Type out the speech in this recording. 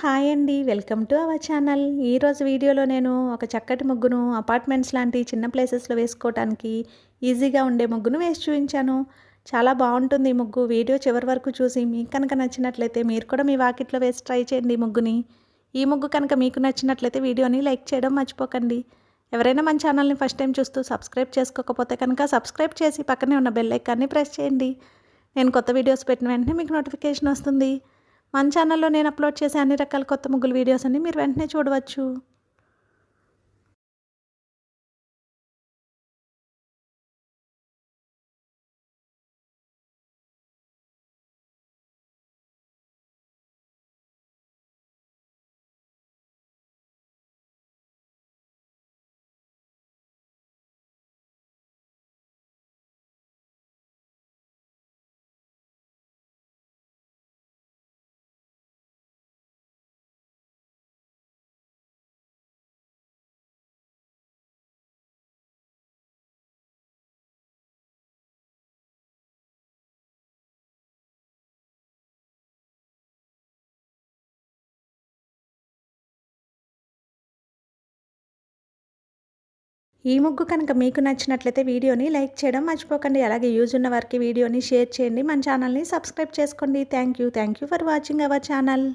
Hi అండి. Welcome to our channel. ఈరోజు వీడియోలో నేను ఒక చక్కటి ముగ్గును అపార్ట్మెంట్స్ లాంటి చిన్న ప్లేసెస్‌లో వేసుకోవటానికి ఈజీగా ఉండే ముగ్గును వేసి చూయించాను. చాలా బావుంటుంది ఈ ముగ్గు. వీడియో చివరి వరకు చూసి మీకు కనుక నచ్చినట్లయితే మీరు కూడా మీ వాకిట్లో వేసి ట్రై చేయండి ఈ ముగ్గుని. ఈ ముగ్గు కనుక మీకు నచ్చినట్లయితే వీడియోని లైక్ చేయడం మర్చిపోకండి. ఎవరైనా మన ఛానల్ని ఫస్ట్ టైం చూస్తూ సబ్స్క్రైబ్ చేసుకోకపోతే కనుక సబ్స్క్రైబ్ చేసి పక్కనే ఉన్న బెల్ ఐకాన్ని ప్రెస్ చేయండి. నేను కొత్త వీడియోస్ పెట్టిన వెంటనే మీకు నోటిఫికేషన్ వస్తుంది. మన ఛానల్లో నేను అప్లోడ్ చేసే అన్ని రకాల కొత్త ముగ్గుల వీడియోస్ అన్ని మీరు వెంటనే చూడవచ్చు. ఈ ముగ్గు కనుక మీకు నచ్చినట్లయితే వీడియోని లైక్ చేయడం మర్చిపోకండి. అలాగే యూజ్ ఉన్న వారికి వీడియోని షేర్ చేయండి. మన ఛానల్ని సబ్స్క్రైబ్ చేసుకోండి. Thank you for watching our channel.